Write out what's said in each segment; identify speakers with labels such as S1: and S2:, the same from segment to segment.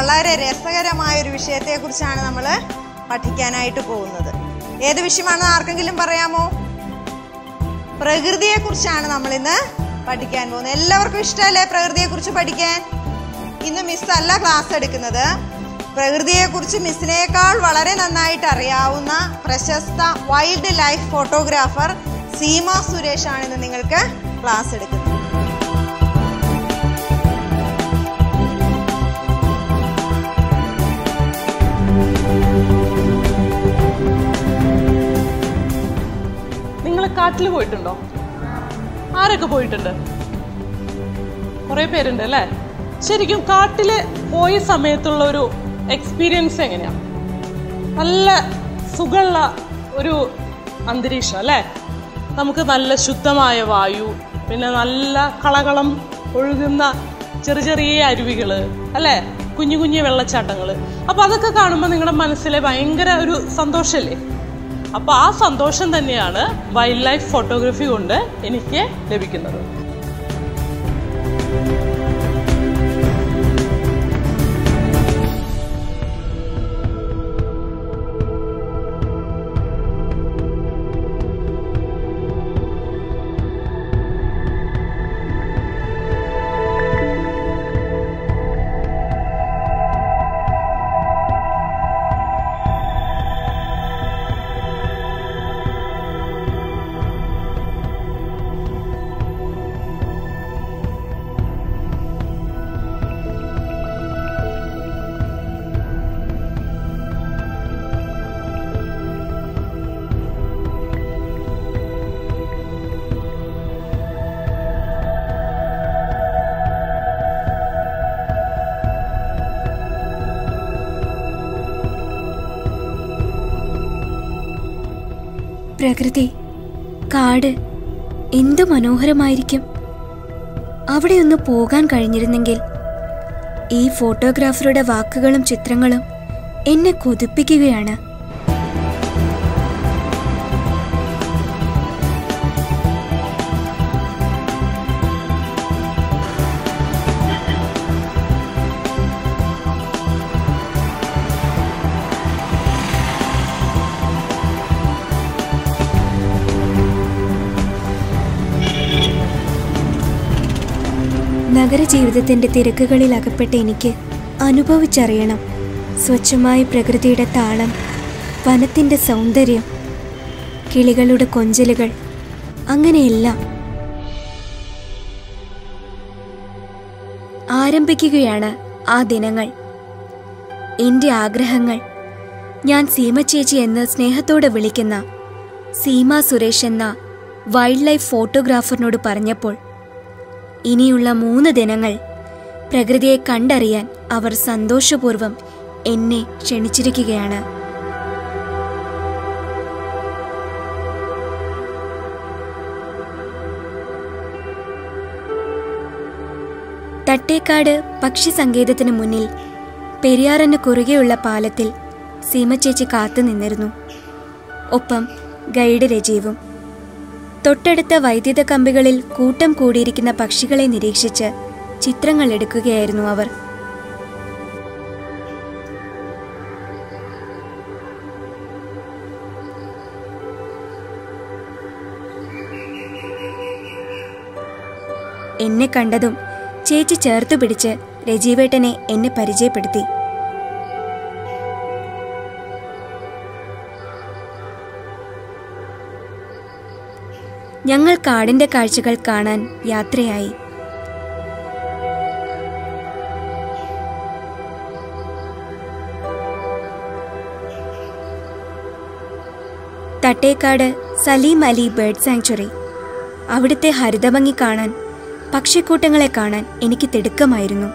S1: വളരെ രസകരമായ ഒരു വിഷയത്തെക്കുറിച്ചാണ് നമ്മൾ പഠിക്കാനായിട്ട് പോകുന്നത്. ഏത് വിഷയമാണെന്ന് ആർക്കെങ്കിലും പറയാമോ? പ്രകൃതിയെക്കുറിച്ചാണ് നമ്മൾ ഇന്ന് പഠിക്കാൻ പോകുന്നത്. എല്ലാവർക്കും ഇഷ്ടമല്ലേ പ്രകൃതിയെക്കുറിച്ച് പഠിക്കാൻ? ഇന്ന് മിസ്സല്ല ക്ലാസ് എടുക്കുന്നത്. പ്രകൃതിയെക്കുറിച്ച് മിസ്സിനേക്കാൾ വളരെ നന്നായിട്ട് അറിയാവുന്ന പ്രശസ്ത wild life photographer Seema Suresh ആണ് ഇന്ന് നിങ്ങൾക്ക് ക്ലാസ് എടുക്കുന്നത്.
S2: നിങ്ങൾ കാട്ടിൽ പോയിട്ടുണ്ടോ? ആരൊക്കെ പോയിട്ടുണ്ട്? കുറേ പേരുണ്ട് അല്ലേ? ശരിക്കും കാട്ടിൽ പോയ സമയത്തുള്ള ഒരു എക്സ്പീരിയൻസ് എങ്ങനെയാണ്? നല്ല സുഖമുള്ള ഒരു അന്തരീക്ഷം അല്ലേ? നമുക്ക് നല്ല ശുദ്ധമായ വായു, പിന്നെ നല്ല കളകളം ഒഴുകുന്ന ചെറിയ ചെറിയ അരുവികൾ അല്ലേ, കുഞ്ഞു കുഞ്ഞു വെള്ളച്ചാട്ടങ്ങൾ. അപ്പോൾ അതൊക്കെ കാണുമ്പോൾ നിങ്ങളുടെ മനസ്സിലെ ഭയങ്കര ഒരു സന്തോഷമല്ലേ? അപ്പോൾ ആ സന്തോഷം തന്നെയാണ് വൈൽഡ് ലൈഫ് ഫോട്ടോഗ്രാഫി കൊണ്ട് എനിക്ക് ലഭിക്കുന്നത്.
S3: പ്രകൃതി, കാട് എന്തു മനോഹരമായിരിക്കും. അവിടെയൊന്ന് പോകാൻ കഴിഞ്ഞിരുന്നെങ്കിൽ. ഈ ഫോട്ടോഗ്രാഫറുടെ വാക്കുകളും ചിത്രങ്ങളും എന്നെ കൊതിപ്പിക്കുകയാണ്. നഗരജീവിതത്തിന്റെ തിരക്കുകളിൽ അകപ്പെട്ട എനിക്ക് അനുഭവിച്ചറിയണം സ്വച്ഛമായ പ്രകൃതിയുടെ താളം, വനത്തിന്റെ സൗന്ദര്യം, കിളികളുടെ കൊഞ്ചലുകൾ, അങ്ങനെയെല്ലാം. ആരംഭിക്കുകയാണ് ആ ദിനങ്ങൾ. എൻ്റെ ആഗ്രഹങ്ങൾ ഞാൻ സീമ ചേച്ചി എന്ന് സ്നേഹത്തോടെ വിളിക്കുന്ന സീമ സുരേഷ് എന്ന വൈൽഡ് ലൈഫ് ഫോട്ടോഗ്രാഫറിനോട് പറഞ്ഞപ്പോൾ ഇനിയുള്ള 3 ദിനങ്ങൾ പ്രകൃതിയെ കണ്ടറിയാൻ അവർ സന്തോഷപൂർവ്വം എന്നെ ക്ഷണിച്ചിരിക്കുകയാണ്. തട്ടേക്കാട് പക്ഷി സങ്കേതത്തിന് മുന്നിൽ പെരിയാറിന് കുറുകെയുള്ള പാലത്തിൽ സീമച്ചേച്ചി കാത്തു നിന്നിരുന്നു. ഒപ്പം ഗൈഡ് രജീവും. തൊട്ടടുത്ത വൈദ്യുത കമ്പികളിൽ കൂട്ടം കൂടിയിരിക്കുന്ന പക്ഷികളെ നിരീക്ഷിച്ച് ചിത്രങ്ങൾ എടുക്കുകയായിരുന്നു അവർ. എന്നെ കണ്ടതും ചേച്ചി ചേർത്തു പിടിച്ച് രജീവേട്ടനെ എന്നെ പരിചയപ്പെടുത്തി. ഞങ്ങൾ കാടിന്റെ കാഴ്ചകൾ കാണാൻ യാത്രയായി. Thattekkad Salim Ali bird sanctuary. അവിടുത്തെ ഹരിതഭംഗി കാണാൻ, പക്ഷിക്കൂട്ടങ്ങളെ കാണാൻ എനിക്ക് തിടുക്കമായിരുന്നു.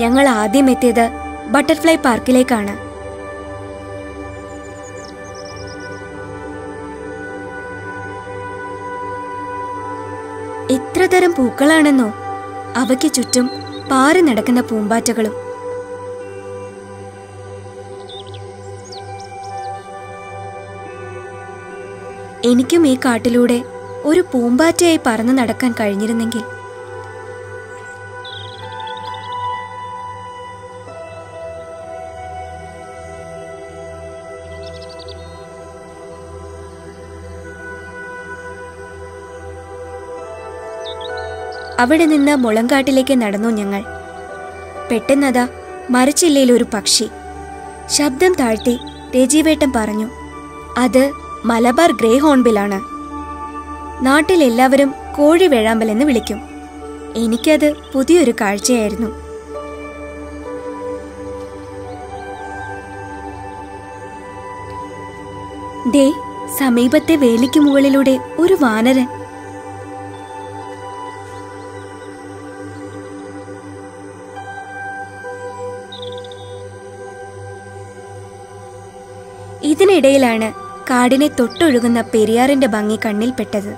S3: ഞങ്ങൾ ആദ്യം എത്തിയത് ബട്ടർഫ്ലൈ പാർക്കിലേക്കാണ്. എത്ര തരം പൂക്കളാണെന്നോ! അവയ്ക്ക് ചുറ്റും പാറി നടക്കുന്ന പൂമ്പാറ്റകളും. എനിക്കും ഈ കാട്ടിലൂടെ ഒരു പൂമ്പാറ്റയായി പറന്നു നടക്കാൻ കഴിഞ്ഞിരുന്നെങ്കിൽ. അവിടെ നിന്ന് മുളങ്കാട്ടിലേക്ക് നടന്നു ഞങ്ങൾ. പെട്ടെന്നതാ മരച്ചില്ലയിൽ ഒരു പക്ഷി. ശബ്ദം താഴ്ത്തി രജിവേട്ടൻ പറഞ്ഞു, അത് മലബാർ ഗ്രേ ഹോൺബിലാണ്. നാട്ടിലെല്ലാവരും കോഴി വേഴാമ്പലെന്ന് വിളിക്കും. എനിക്കത് പുതിയൊരു കാഴ്ചയായിരുന്നു. ദേ, സമീപത്തെ വേലിക്ക് മുകളിലൂടെ ഒരു വാനരൻ. ഇതിനിടയിലാണ് കാടിനെ തൊട്ടൊഴുകുന്ന പെരിയാറിന്റെ ഭംഗി കണ്ണിൽപ്പെട്ടത്.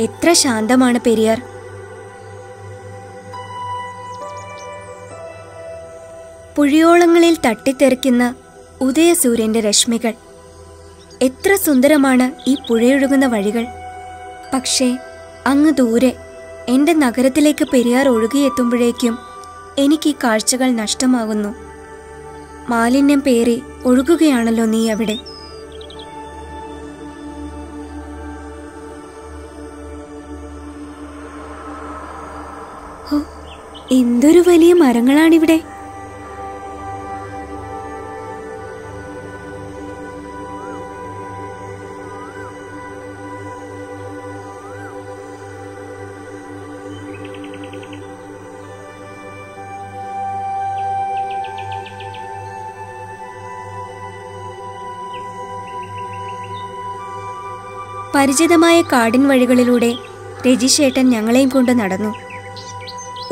S3: എത്ര ശാന്തമാണ് പെരിയാർ! പുഴിയോളങ്ങളിൽ തട്ടിത്തെറിക്കുന്ന ഉദയസൂര്യന്റെ രശ്മികൾ. എത്ര സുന്ദരമാണ് ഈ പുഴയൊഴുകുന്ന വഴികൾ! പക്ഷേ അങ്ങ് ദൂരെ എന്റെ നഗരത്തിലേക്ക് പെരിയാർ ഒഴുകിയെത്തുമ്പോഴേക്കും എനിക്ക് ഈ കാഴ്ചകൾ നഷ്ടമാകുന്നു. മാലിന്യം പേറി ഒഴുകുകയാണല്ലോ നീ അവിടെ. എന്തൊരു വലിയ മരങ്ങളാണിവിടെ! പരിചിതമായ കാടിൻ വഴികളിലൂടെ രജിശേട്ടൻ ഞങ്ങളെയും കൊണ്ട് നടന്നു.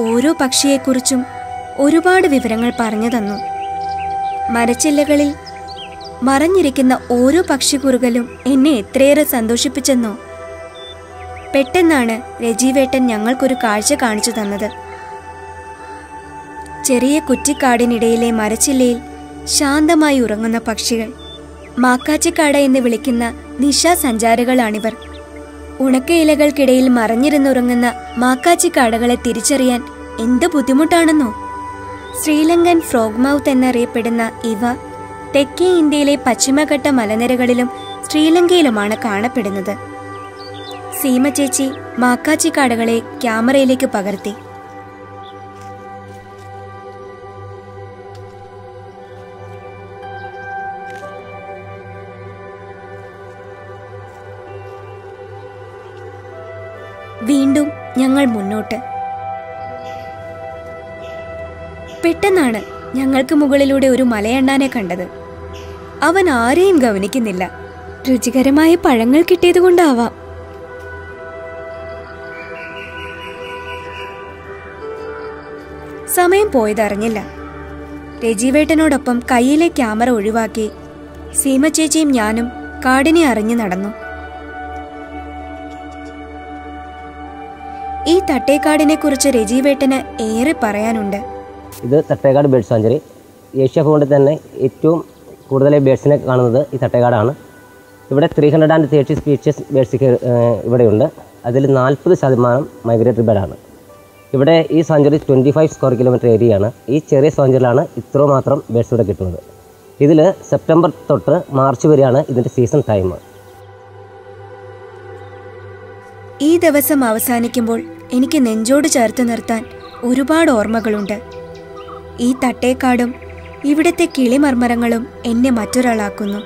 S3: ഓരോ പക്ഷിയെക്കുറിച്ചും ഒരുപാട് വിവരങ്ങൾ പറഞ്ഞു തന്നു. മരച്ചില്ലകളിൽ മറഞ്ഞിരിക്കുന്ന ഓരോ പക്ഷിക്കുറുകലും എന്നെ എത്രയേറെ സന്തോഷിപ്പിച്ചെന്നോ. പെട്ടെന്നാണ് രജിവേട്ടൻ ഞങ്ങൾക്കൊരു കാഴ്ച കാണിച്ചു തന്നത്. ചെറിയ കുറ്റിക്കാടിനിടയിലെ മരച്ചില്ലയിൽ ശാന്തമായി ഉറങ്ങുന്ന പക്ഷികൾ. മാക്കാച്ചിക്കാട എന്ന് വിളിക്കുന്ന നിശാസഞ്ചാരികളാണിവർ. ഉണക്കയിലകൾക്കിടയിൽ മറഞ്ഞിരുന്നുറങ്ങുന്ന മാക്കാച്ചിക്കാടകളെ തിരിച്ചറിയാൻ എന്ത് ബുദ്ധിമുട്ടാണെന്നോ. ശ്രീലങ്കൻ ഫ്രോഗ് മൗത്ത് എന്നറിയപ്പെടുന്ന ഇവ തെക്കേ ഇന്ത്യയിലെ പശ്ചിമഘട്ട മലനിരകളിലും ശ്രീലങ്കയിലുമാണ് കാണപ്പെടുന്നത്. സീമ ചേച്ചി മാക്കാച്ചിക്കാടകളെ ക്യാമറയിലേക്ക് പകർത്തി. വീണ്ടും ഞങ്ങൾ മുന്നോട്ട്. പെട്ടെന്നാണ് ഞങ്ങൾക്ക് മുകളിലൂടെ ഒരു മലയണ്ണാനെ കണ്ടത്. അവൻ ആരെയും ഗവനിക്കുന്നില്ല. രുചികരമായ പഴങ്ങൾ കിട്ടിയതുകൊണ്ടാവാം. സമയം പോയതറിഞ്ഞില്ല. രജിവേട്ടനോടൊപ്പം കയ്യിലെ ക്യാമറ ഒഴിവാക്കി സീമ ചേച്ചിയും ഞാനും കാടിനെ അറിഞ്ഞു നടന്നു. ഈ തട്ടേക്കാടിനെ കുറിച്ച് രജിവേട്ടന് ഏറെ പറയാനുണ്ട്.
S4: ഇത് തട്ടേക്കാട് ബേർഡ് സാഞ്ചുറി. ഏഷ്യ ഫൗണ്ടിൽ തന്നെ ഏറ്റവും കൂടുതൽ ബേഡ്സിനെ കാണുന്നത് ഈ തട്ടേക്കാടാണ്. ഇവിടെ 330 സ്പീഷ്യസ് ബേഡ്സ് ഇവിടെയുണ്ട്. അതിൽ 40% മൈഗ്രേറ്ററി ബേഡാണ്. ഇവിടെ ഈ സാഞ്ചുറി 25 സ്ക്വയർ കിലോമീറ്റർ ഏരിയയാണ്. ഈ ചെറിയ സാഞ്ചുറിയിലാണ് ഇത്രമാത്രം ബേഡ്സ് ഇവിടെ കിട്ടുന്നത്. ഇതിൽ സെപ്റ്റംബർ തൊട്ട് മാർച്ച് വരെയാണ് ഇതിൻ്റെ സീസൺ ടൈം.
S3: ഈ ദിവസം അവസാനിക്കുമ്പോൾ എനിക്ക് നെഞ്ചോട് ചേർത്ത് നിർത്താൻ ഒരുപാട് ഓർമ്മകളുണ്ട്. ഈ തട്ടേക്കാടും ഇവിടുത്തെ കിളിമർമരങ്ങളും എന്നെ മറ്റൊരാളാക്കുന്നു.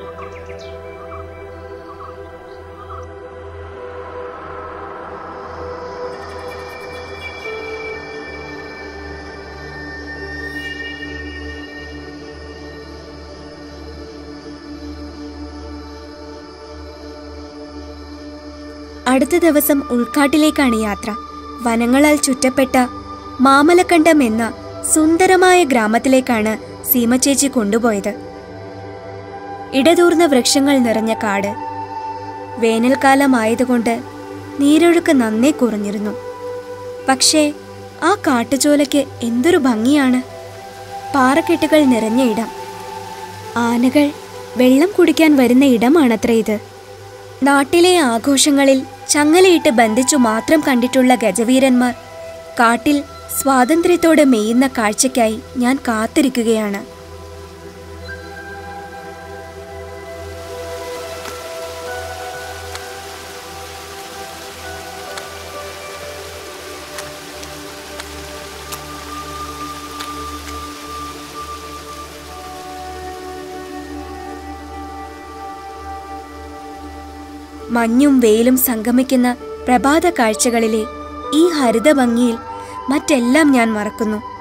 S3: അടുത്ത ദിവസം ഉൾക്കാട്ടിലേക്കാണ് യാത്ര. വനങ്ങളാൽ ചുറ്റപ്പെട്ട മാമലക്കണ്ടം എന്ന സുന്ദരമായ ഗ്രാമത്തിലേക്കാണ് സീമച്ചേച്ചി കൊണ്ടുപോയത്. ഇടതൂർന്ന വൃക്ഷങ്ങൾ നിറഞ്ഞ കാട്. വേനൽക്കാലമായതുകൊണ്ട് നീരൊഴുക്ക് നന്നേ കുറഞ്ഞിരുന്നു. പക്ഷേ ആ കാട്ടുചോലയ്ക്ക് എന്തൊരു ഭംഗിയാണ്! പാറക്കെട്ടുകൾ നിറഞ്ഞ ഇടം. ആനകൾ വെള്ളം കുടിക്കാൻ വരുന്ന ഇടമാണത്രേ ഇത്. നാട്ടിലെ ആഘോഷങ്ങളിൽ ചങ്ങലയിട്ട് ബന്ധിച്ചു മാത്രം കണ്ടിട്ടുള്ള ഗജവീരന്മാർ കാട്ടിൽ സ്വാതന്ത്ര്യത്തോടെ മേയുന്ന കാഴ്ചയ്ക്കായി ഞാൻ കാത്തിരിക്കുകയാണ്. മഞ്ഞും വെയിലും സംഗമിക്കുന്ന പ്രഭാത കാഴ്ചകളിലെ ഈ ഹരിതഭംഗിയിൽ മറ്റെല്ലാം ഞാൻ മറക്കുന്നു.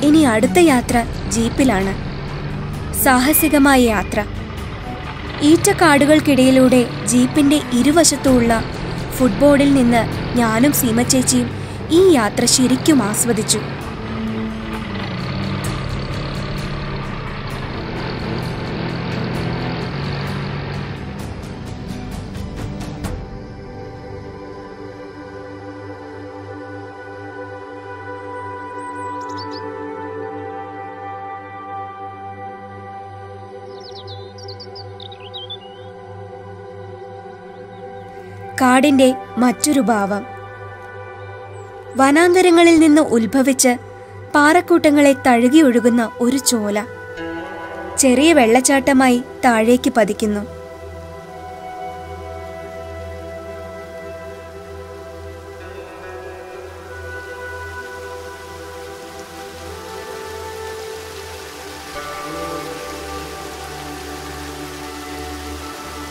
S3: ഇനി അടുത്ത യാത്ര ജീപ്പിലാണ്. സാഹസികമായ യാത്ര. ഈറ്റക്കാടുകൾക്കിടയിലൂടെ ജീപ്പിന്റെ ഇരുവശത്തുമുള്ള ഫുട്ബോർഡിൽ നിന്ന് ഞാനും സീമച്ചേച്ചിയും ഈ യാത്ര ശരിക്കും ആസ്വദിച്ചു. കാടിന്റെ മറ്റൊരു ഭാവം. വനാന്തരങ്ങളിൽ നിന്ന് ഉത്ഭവിച്ച് പാറക്കൂട്ടങ്ങളെ തഴുകിയൊഴുകുന്ന ഒരു ചോല ചെറിയ വെള്ളച്ചാട്ടമായി താഴേക്ക് പതിക്കുന്നു.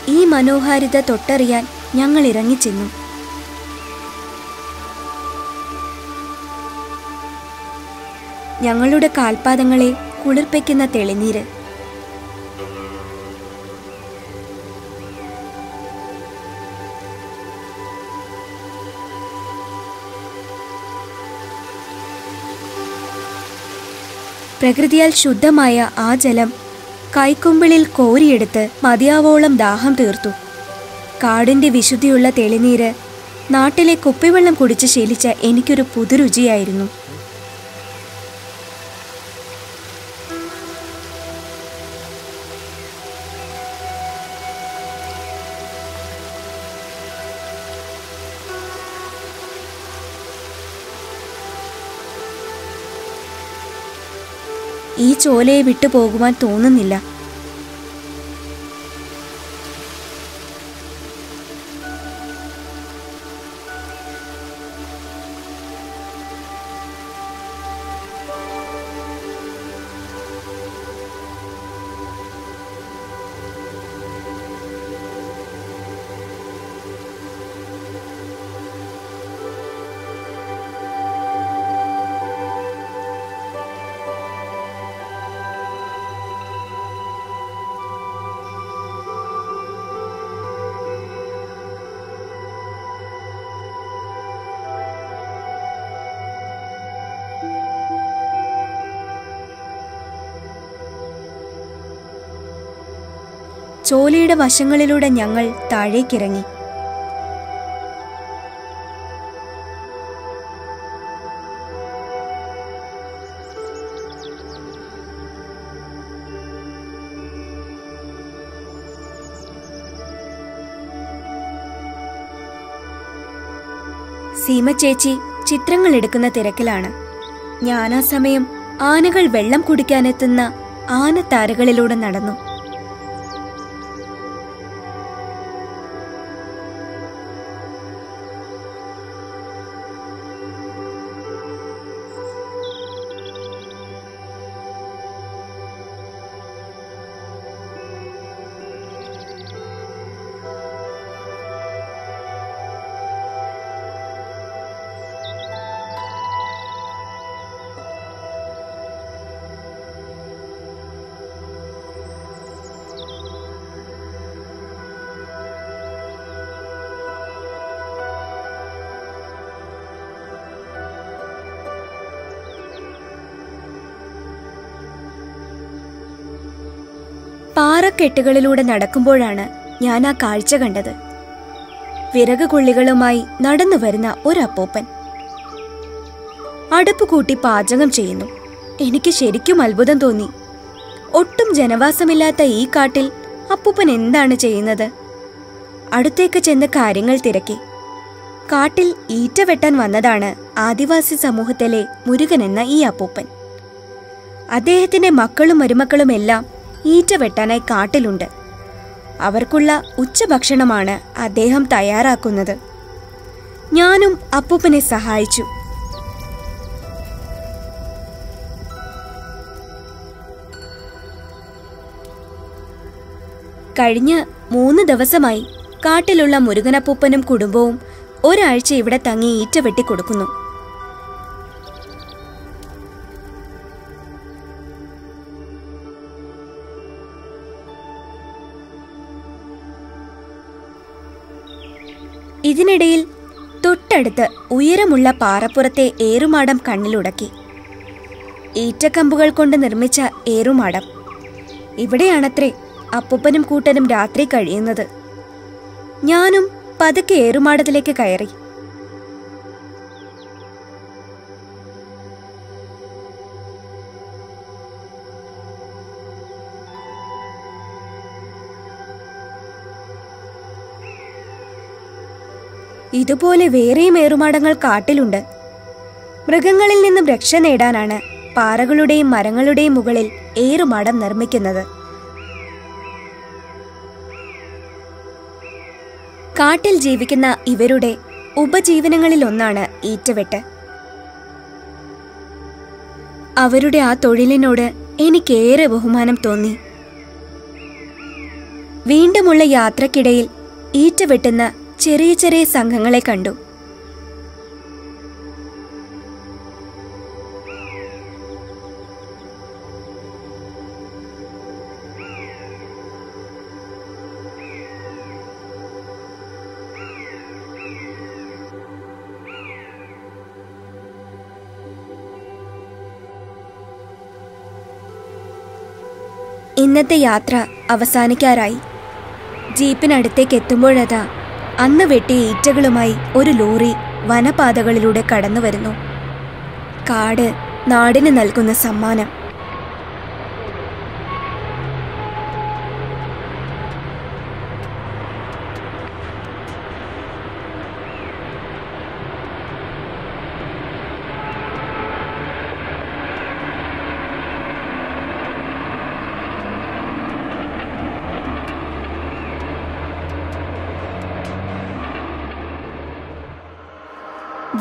S3: ഈ മനോഹാരിത തൊട്ടറിയാൻ ഞങ്ങൾ ഇറങ്ങിച്ചെന്നു. ഞങ്ങളുടെ കാൽപാദങ്ങളെ കുളിർപ്പിക്കുന്ന തെളിനീര്. പ്രകൃതിയാൽ ശുദ്ധമായ ആ ജലം കൈക്കുമ്പിളിൽ കോരിയെടുത്ത് മതിയാവോളം ദാഹം തീർത്തു. കാടിന്റെ വിശുദ്ധിയുള്ള തെളിനീര് നാട്ടിലെ കുപ്പിവെള്ളം കുടിച്ച് ശീലിച്ച എനിക്കൊരു പുതുരുചിയായിരുന്നു. ഈ ചോലയെ വിട്ടു പോകുവാൻ തോന്നുന്നില്ല. ചോലയുടെ വശങ്ങളിലൂടെ ഞങ്ങൾ താഴേക്കിറങ്ങി. സീമച്ചേച്ചി ചിത്രങ്ങൾ എടുക്കുന്ന തിരക്കിലാണ്. ഞാനാ സമയം ആനകൾ വെള്ളം കുടിക്കാനെത്തുന്ന ആനത്താരകളിലൂടെ നടന്നു. പാറക്കെട്ടുകളിലൂടെ നടക്കുമ്പോഴാണ് ഞാൻ ആ കാഴ്ച കണ്ടത്. വിറക് കൊള്ളികളുമായി നടന്നു വരുന്ന ഒരപ്പൂപ്പൻ അടുപ്പ് കൂട്ടി പാചകം ചെയ്യുന്നു. എനിക്ക് ശരിക്കും അത്ഭുതം തോന്നി. ഒട്ടും ജനവാസമില്ലാത്ത ഈ കാട്ടിൽ അപ്പൂപ്പൻ എന്താണ് ചെയ്യുന്നത്? അടുത്തേക്ക് ചെന്ന് കാര്യങ്ങൾ തിരക്കി. കാട്ടിൽ ഈറ്റ വെട്ടാൻ വന്നതാണ് ആദിവാസി സമൂഹത്തിലെ മുരുകൻ എന്ന ഈ അപ്പൂപ്പൻ. അദ്ദേഹത്തിന്റെ മക്കളും മരുമക്കളും എല്ലാം ഈറ്റ വെട്ടാനായി കാട്ടിലുണ്ട്. അവർക്കുള്ള ഉച്ചഭക്ഷണമാണ് അദ്ദേഹം തയ്യാറാക്കുന്നത്. ഞാനും അപ്പൂപ്പനെ സഹായിച്ചു. കഴിഞ്ഞ 3 ദിവസമായി കാട്ടിലുള്ള മുരുകനപ്പൂപ്പനും കുടുംബവും ഒരാഴ്ച ഇവിടെ തങ്ങി ഈറ്റ വെട്ടിക്കൊടുക്കുന്നു. ഇതിനിടയിൽ തൊട്ടടുത്ത് ഉയരമുള്ള പാറപ്പുറത്തെ ഏറുമാടം കണ്ണിലുടക്കി. ഈറ്റക്കമ്പുകൾ കൊണ്ട് നിർമ്മിച്ച ഏറുമാടം. ഇവിടെയാണത്രേ അപ്പൂപ്പനും കൂട്ടനും രാത്രി കഴിയുന്നത്. ഞാനും പതുക്കെ ഏറുമാടത്തിലേക്ക് കയറി. ഇതുപോലെ വേറെയും ഏറുമാടങ്ങൾ കാട്ടിലുണ്ട്. മൃഗങ്ങളിൽ നിന്നും രക്ഷ നേടാനാണ് പാറകളുടെയും മരങ്ങളുടെയും മുകളിൽ ഏറുമാടം നിർമ്മിക്കുന്നത്. കാട്ടിൽ ജീവിക്കുന്ന ഇവരുടെ ഉപജീവനങ്ങളിൽ ഒന്നാണ് ഈറ്റവെട്ട്. അവരുടെ ആ തൊഴിലിനോട് എനിക്കേറെ ബഹുമാനം തോന്നി. വീണ്ടുമുള്ള യാത്രക്കിടയിൽ ഈറ്റ വെട്ടുന്ന ചെറിയ ചെറിയ സംഘങ്ങളെ കണ്ടു. ഇന്നത്തെ യാത്ര അവസാനിക്കാറായി. ജീപ്പിനടുത്തേക്ക് എത്തുമ്പോഴതാ അന്ന് വെട്ടിയ ഈറ്റകളുമായി ഒരു ലോറി വനപാതകളിലൂടെ കടന്നു വരുന്നു. കാട് നാടിന് നൽകുന്ന സമ്മാനം.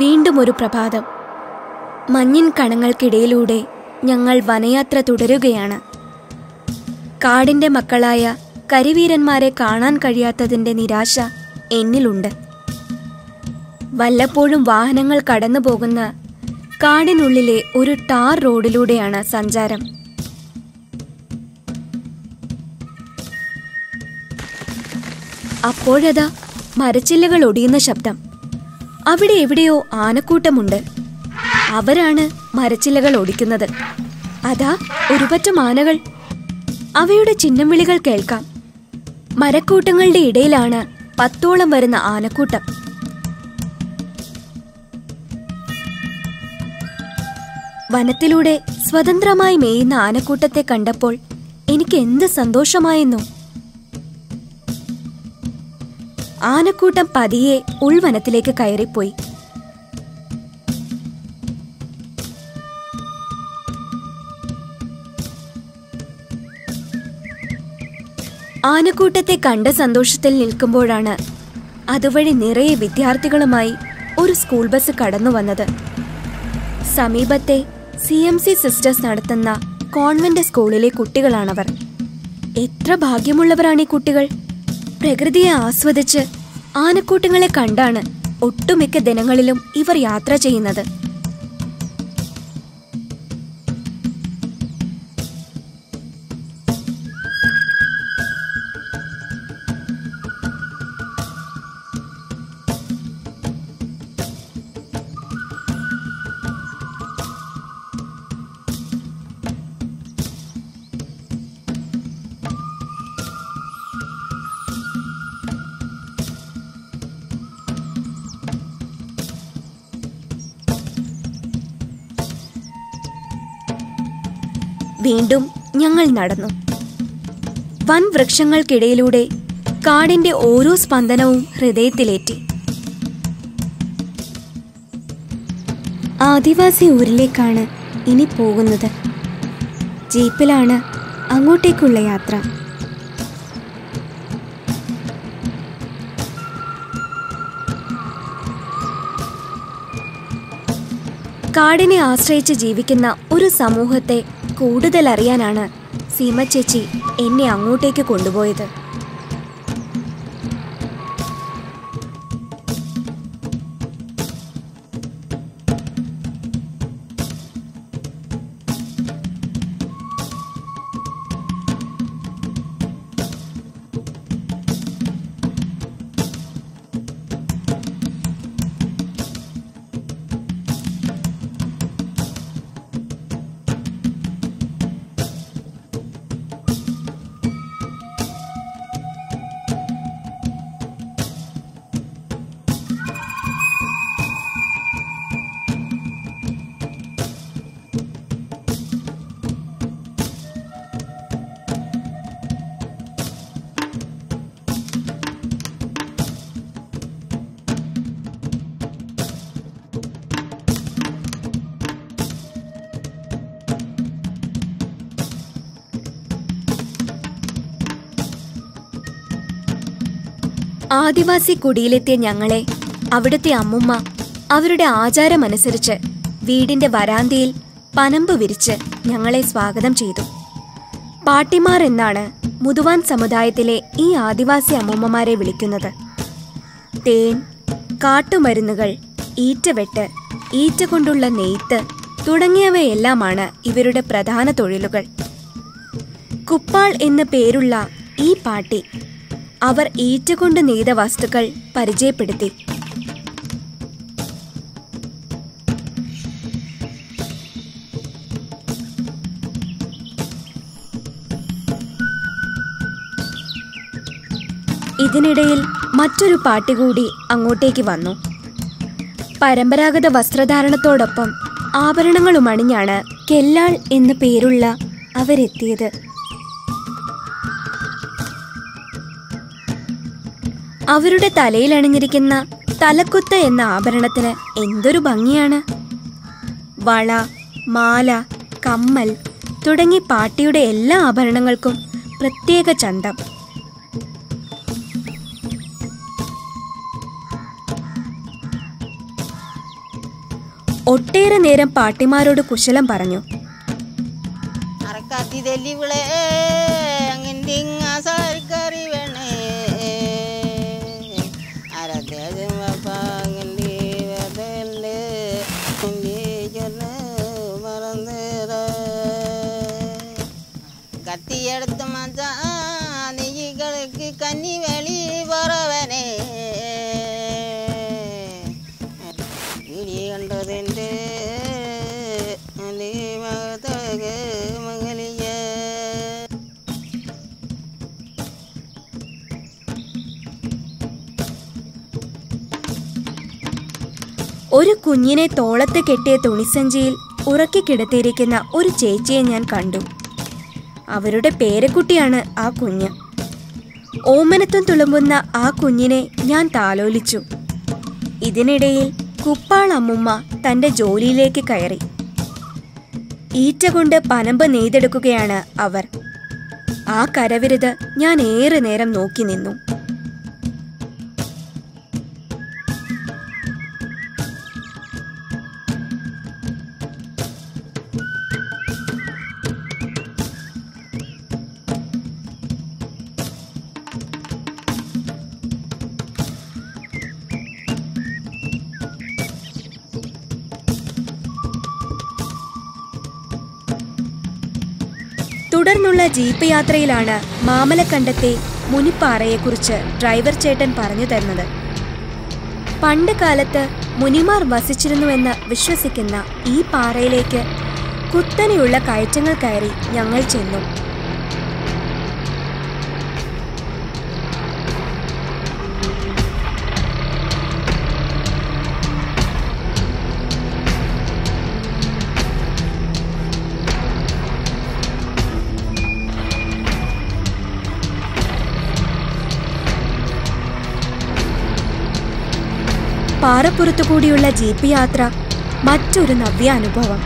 S3: വീണ്ടും ഒരു പ്രഭാതം. മഞ്ഞിൻ കണങ്ങൾക്കിടയിലൂടെ ഞങ്ങൾ വനയാത്ര തുടരുകയാണ്. കാടിന്റെ മക്കളായ കരിവീരന്മാരെ കാണാൻ കഴിയാത്തതിന്റെ നിരാശ എന്നിലുണ്ട്. വല്ലപ്പോഴും വാഹനങ്ങൾ കടന്നു പോകുന്ന കാടിനുള്ളിലെ ഒരു ടാർ റോഡിലൂടെയാണ് സഞ്ചാരം. അപ്പോഴതാ മരച്ചില്ലകൾ ഒടിയുന്ന ശബ്ദം. അവിടെ എവിടെയോ ആനക്കൂട്ടമുണ്ട്. അവരാണ് മരച്ചില്ലകൾ ഓടിക്കുന്നത്. അതാ ഒരുപറ്റം ആനകൾ. അവയുടെ ചിഹ്നം വിളികൾ കേൾക്കാം. മരക്കൂട്ടങ്ങളുടെ ഇടയിലാണ് 10ഓളം വരുന്ന ആനക്കൂട്ടം. വനത്തിലൂടെ സ്വതന്ത്രമായി മേയുന്ന ആനക്കൂട്ടത്തെ കണ്ടപ്പോൾ എനിക്ക് എന്ത് സന്തോഷമായെന്നോ. ആനക്കൂട്ടം പതിയെ ഉൾവനത്തിലേക്ക് കയറിപ്പോയി. ആനക്കൂട്ടത്തെ കണ്ട സന്തോഷത്തിൽ നിൽക്കുമ്പോഴാണ് അതുവഴി നിറയെ വിദ്യാർത്ഥികളുമായി ഒരു സ്കൂൾ ബസ് കടന്നു വന്നത്. സമീപത്തെ CMC സിസ്റ്റേഴ്സ് നടത്തുന്ന കോൺവെന്റ് സ്കൂളിലെ കുട്ടികളാണവർ. എത്ര ഭാഗ്യമുള്ളവരാണ് ഈ കുട്ടികൾ! പ്രകൃതിയെ ആസ്വദിച്ച് ആനക്കൂട്ടങ്ങളെ കണ്ടാണ് ഒട്ടുമിക്ക ദിനങ്ങളിലും ഇവർ യാത്ര ചെയ്യുന്നത്. വീണ്ടും ഞങ്ങൾ നടന്നു. വൻ വൃക്ഷങ്ങൾക്കിടയിലൂടെ കാടിന്റെ ഓരോ സ്പന്ദനവും ഹൃദയത്തിലേറ്റി. ആദിവാസി ഊരിലേക്കാണ് ഇനി പോകുന്നത്. ജീപ്പിലാണ് അങ്ങോട്ടേക്കുള്ള യാത്ര. കാടിനെ ആശ്രയിച്ച് ജീവിക്കുന്ന ഒരു സമൂഹത്തെ കൂടുതൽ അറിയാനാണ് സീമ ചേച്ചി എന്നെ അങ്ങോട്ടേക്ക് കൊണ്ടുപോയത്. ആദിവാസി കുടിയിലെത്തിയ ഞങ്ങളെ അവിടുത്തെ അമ്മുമ്മ അവരുടെ ആചാരമനുസരിച്ച് വീടിന്റെ വരാന്തയിൽ പനമ്പ് വിരിച്ച് ഞങ്ങളെ സ്വാഗതം ചെയ്തു. പാട്ടിമാർ എന്നാണ് മുതുവാൻ സമുദായത്തിലെ ഈ ആദിവാസി അമ്മുമ്മമാരെ വിളിക്കുന്നത്. തേൻ, കാട്ടുമരുന്നുകൾ, ഈറ്റവെട്ട്, ഈറ്റ കൊണ്ടുള്ള നെയ്ത്ത് തുടങ്ങിയവയെല്ലാമാണ് ഇവരുടെ പ്രധാന തൊഴിലുകൾ. കുപ്പാൾ എന്ന പേരുള്ള ഈ പാട്ടി അവർ ഈറ്റ കൊണ്ട് നെയ്ത വസ്തുക്കൾ പരിചയപ്പെടുത്തി. ഇതിനിടയിൽ മറ്റൊരു പാട്ടി കൂടി അങ്ങോട്ടേക്ക് വന്നു. പരമ്പരാഗത വസ്ത്രധാരണത്തോടൊപ്പം ആഭരണങ്ങളും അണിഞ്ഞാണ് കെല്ലാൾ എന്ന പേരുള്ള അവരെത്തിയത്. അവരുടെ തലയിൽ അണിഞ്ഞിരിക്കുന്ന തലക്കുത്ത് എന്ന ആഭരണത്തിന് എന്തൊരു ഭംഗിയാണ്! വള, മാല, കമ്മൽ തുടങ്ങി പാട്ടിയുടെ എല്ലാ ആഭരണങ്ങൾക്കും പ്രത്യേക ചന്തം. ഒട്ടേറെ നേരം പാട്ടിമാരോട് കുശലം പറഞ്ഞു.
S5: കത്തിയെടുത്ത് മച്ചാ നെയ്യുകൾക്ക് കന്നി വെളി പറവനെ ഇനി കണ്ടതിൻ്റെ മംഗലിയ.
S3: ഒരു കുഞ്ഞിനെ തോളത്ത് കെട്ടിയ തുണിസഞ്ചിയിൽ ഉറക്കി കിടത്തിയിരിക്കുന്ന ഒരു ചേച്ചിയെ ഞാൻ കണ്ടു. അവരുടെ പേരക്കുട്ടിയാണ് ആ കുഞ്ഞ്. ഓമനത്വം തുളുമ്പുന്ന ആ കുഞ്ഞിനെ ഞാൻ താലോലിച്ചു. ഇതിനിടയിൽ കുപ്പാൾ അമ്മുമ്മ തന്റെ ജോലിയിലേക്ക് കയറി. ഈറ്റ കൊണ്ട് പനമ്പ് നെയ്തെടുക്കുകയാണ് അവർ. ആ കരവിരുത് ഞാൻ ഏറെ നേരം നോക്കി നിന്നു. തുടർന്നുള്ള ജീപ്പ് യാത്രയിലാണ് മാമലക്കണ്ടത്തെ മുനിപ്പാറയെക്കുറിച്ച് ഡ്രൈവർ ചേട്ടൻ പറഞ്ഞു തരുന്നത്. പണ്ട് കാലത്ത് മുനിമാർ വസിച്ചിരുന്നുവെന്ന് വിശ്വസിക്കുന്ന ഈ പാറയിലേക്ക് കുത്തനെയുള്ള കയറ്റങ്ങൾ കയറി ഞങ്ങൾ ചെന്നു. പാറപ്പുറത്തു കൂടിയുള്ള ജീപ്പ് യാത്ര മറ്റൊരു നവ്യ അനുഭവം.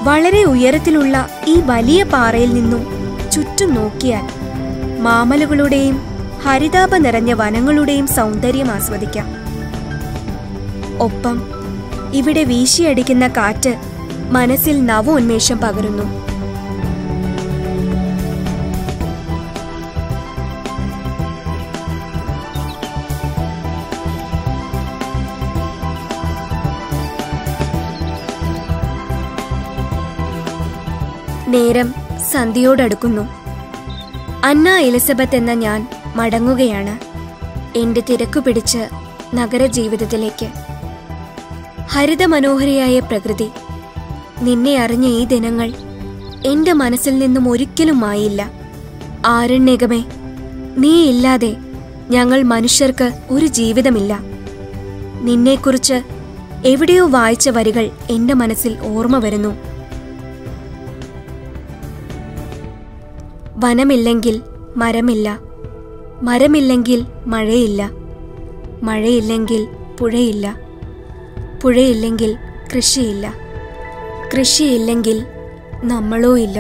S3: വളരെ ഉയരത്തിലുള്ള ഈ വലിയ പാറയിൽ നിന്നും ചുറ്റും നോക്കിയാൽ മാമലകളുടെയും ഹരിതാപ നിറഞ്ഞ വനങ്ങളുടെയും സൗന്ദര്യം ആസ്വദിക്കാം. ഒപ്പം ഇവിടെ വീശിയടിക്കുന്ന കാറ്റ് മനസ്സിൽ നവോന്മേഷം പകരുന്നു. നേരം സന്ധ്യയോടടുക്കുന്നു. അന്ന എലിസബത്ത് എന്ന ഞാൻ മടങ്ങുകയാണ് എന്റെ തിരക്കു പിടിച്ച് നഗരജീവിതത്തിലേക്ക്. ഹരിതമനോഹരിയായ പ്രകൃതി, നിന്നെ അറിഞ്ഞ ഈ ദിനങ്ങൾ എന്റെ മനസ്സിൽ നിന്നും ഒരിക്കലും മായില്ല. ആരണ്യകമേ, നീ ഇല്ലാതെ ഞങ്ങൾ മനുഷ്യർക്ക് ഒരു ജീവിതമില്ല. നിന്നെക്കുറിച്ച് എവിടെയോ വായിച്ച വരികൾ എന്റെ മനസ്സിൽ ഓർമ്മ വരുന്നു. വനമില്ലെങ്കിൽ മരമില്ല, മരമില്ലെങ്കിൽ മഴയില്ല, മഴയില്ലെങ്കിൽ പുഴയില്ല, പുഴയില്ലെങ്കിൽ കൃഷിയില്ല, കൃഷിയില്ലെങ്കിൽ നമ്മളോ ഇല്ല.